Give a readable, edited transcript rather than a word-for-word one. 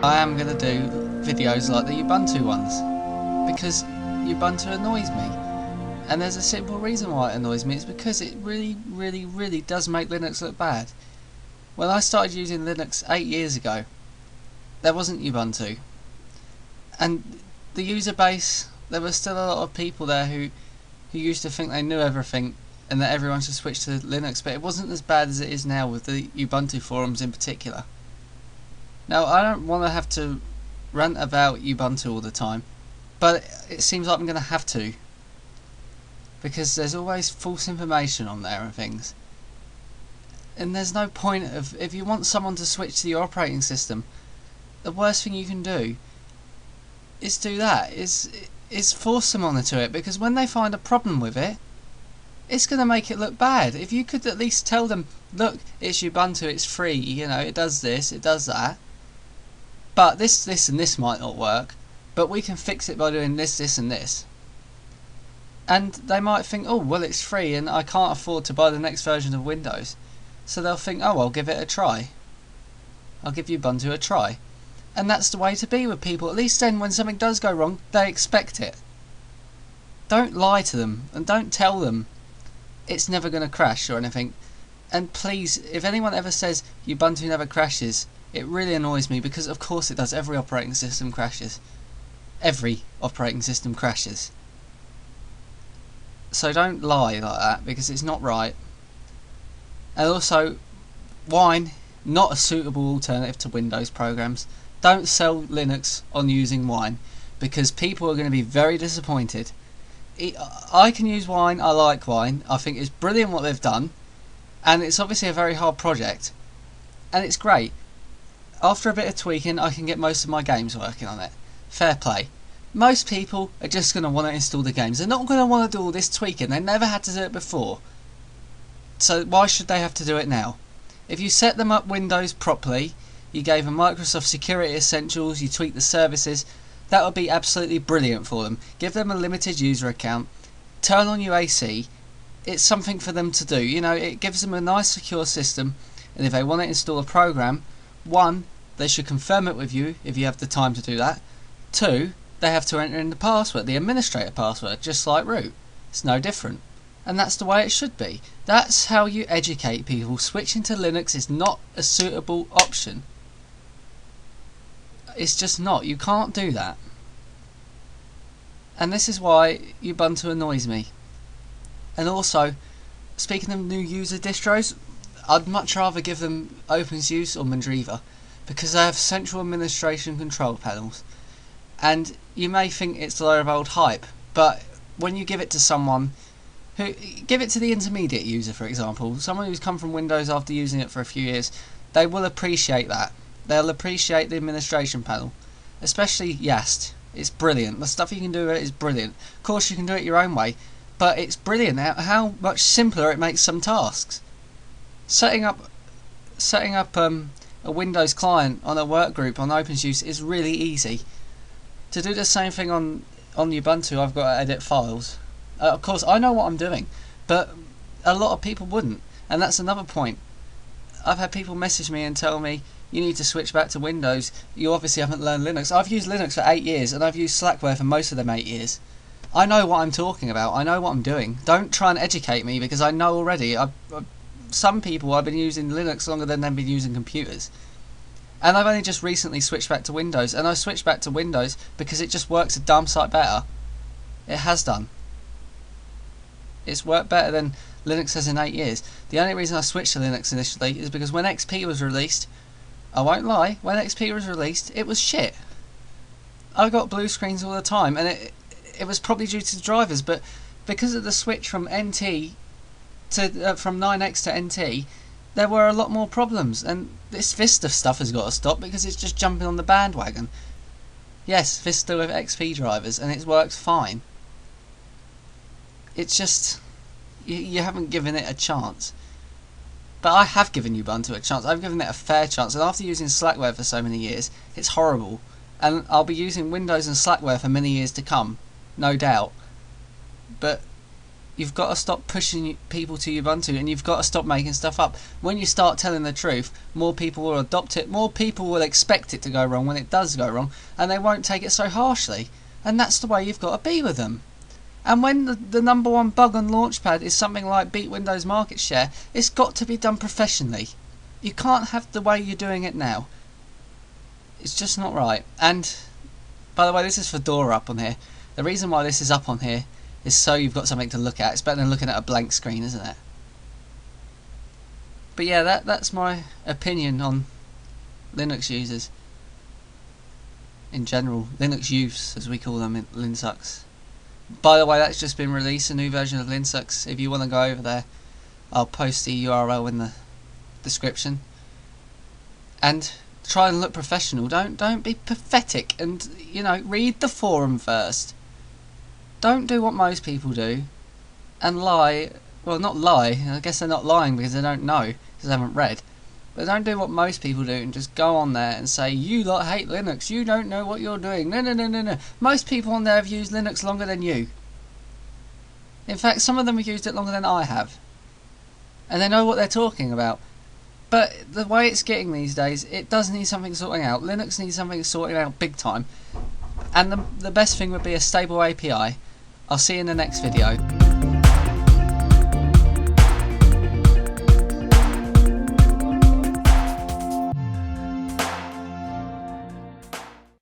I am going to do videos like the Ubuntu ones, because Ubuntu annoys me. And there's a simple reason why it annoys me. It's because it really does make Linux look bad. When I started using Linux 8 years ago, there wasn't Ubuntu. And the user base, there was still a lot of people there who used to think they knew everything and that everyone should switch to Linux, but it wasn't as bad as it is now with the Ubuntu forums in particular. Now, I don't want to have to rant about Ubuntu all the time, but it seems like I'm going to have to, because there's always false information on there and things. And there's no point of, if you want someone to switch to your operating system, the worst thing you can do is do that, is force them onto it, because when they find a problem with it, it's going to make it look bad. If you could at least tell them, look, it's Ubuntu, it's free, you know, it does this, it does that, but this and this might not work, but we can fix it by doing this and this. And they might think, oh, well, it's free and I can't afford to buy the next version of Windows. So they'll think, oh, I'll give it a try. I'll give Ubuntu a try. And that's the way to be with people. At least then, when something does go wrong, they expect it. Don't lie to them, and don't tell them it's never going to crash or anything. And please, if anyone ever says Ubuntu never crashes, it really annoys me, because of course it does. Every operating system crashes. Every operating system crashes. So don't lie like that, because it's not right. And also, Wine, not a suitable alternative to Windows programs. Don't sell Linux on using Wine, because people are going to be very disappointed. I can use Wine, I like Wine, I think it's brilliant what they've done, and it's obviously a very hard project, and it's great. After a bit of tweaking, I can get most of my games working on it. Fair play. Most people are just going to want to install the games. They're not going to want to do all this tweaking. They never had to do it before. So why should they have to do it now? If you set them up Windows properly, you gave them Microsoft Security Essentials, you tweak the services, that would be absolutely brilliant for them. Give them a limited user account, turn on UAC. It's something for them to do. You know, it gives them a nice secure system, and if they want to install a program, 1, they should confirm it with you if you have the time to do that. 2, they have to enter in the password, the administrator password, just like root. It's no different. And that's the way it should be. That's how you educate people. Switching to Linux is not a suitable option. It's just not. You can't do that. And this is why Ubuntu annoys me. And also, speaking of new user distros, I'd much rather give them OpenSUSE or Mandriva, because they have central administration control panels. And you may think it's a load of old hype, but when you give it to someone who, give it to the intermediate user, for example, someone who's come from Windows after using it for a few years, they will appreciate that. They'll appreciate the administration panel, especially Yast. It's brilliant. The stuff you can do with it is brilliant. Of course, you can do it your own way, but it's brilliant how much simpler it makes some tasks. Setting up a Windows client on a workgroup on OpenSUSE is really easy. To do the same thing on Ubuntu, I've got to edit files. Of course, I know what I'm doing, but a lot of people wouldn't, and that's another point. I've had people message me and tell me, you need to switch back to Windows, you obviously haven't learned Linux. I've used Linux for 8 years, and I've used Slackware for most of them 8 years. I know what I'm talking about, I know what I'm doing. Don't try and educate me, because I know already. Some people, I've been using Linux longer than they've been using computers. And I've only just recently switched back to Windows, and I switched back to Windows because it just works a damn sight better. It has done. It's worked better than Linux has in 8 years. The only reason I switched to Linux initially is because when XP was released, I won't lie, when XP was released, it was shit. I got blue screens all the time, and it was probably due to the drivers, but because of the switch from NT to from 9X to NT, there were a lot more problems, and this Vista stuff has got to stop because it's just jumping on the bandwagon. Yes, Vista with XP drivers, and it works fine. It's just, you haven't given it a chance. But I have given Ubuntu a chance. I've given it a fair chance, and after using Slackware for so many years, it's horrible. And I'll be using Windows and Slackware for many years to come, no doubt. But You've got to stop pushing people to Ubuntu, and you've got to stop making stuff up. When you start telling the truth, more people will adopt it, more people will expect it to go wrong when it does go wrong, and they won't take it so harshly. And that's the way you've got to be with them. And when the number one bug on Launchpad is something like beat Windows market share, it's got to be done professionally. You can't have the way you're doing it now. It's just not right. And by the way, this is Fedora up on here. The reason why this is up on here is so you've got something to look at. It's better than looking at a blank screen, isn't it? But yeah, that's my opinion on Linux users in general. Linux use, as we call them in Linsux. By the way, that's just been released, a new version of Linsux. If you want to go over there, I'll post the URL in the description. And try and look professional. Don't be pathetic, and read the forum first. Don't do what most people do and lie. Well, not lie. I guess they're not lying because they don't know, because they haven't read. But don't do what most people do and just go on there and say, you lot hate Linux, you don't know what you're doing. No. Most people on there have used Linux longer than you. In fact, some of them have used it longer than I have. And they know what they're talking about. But the way it's getting these days, it does need something sorting out. Linux needs something sorting out big time. And the best thing would be a stable API. I'll see you in the next video.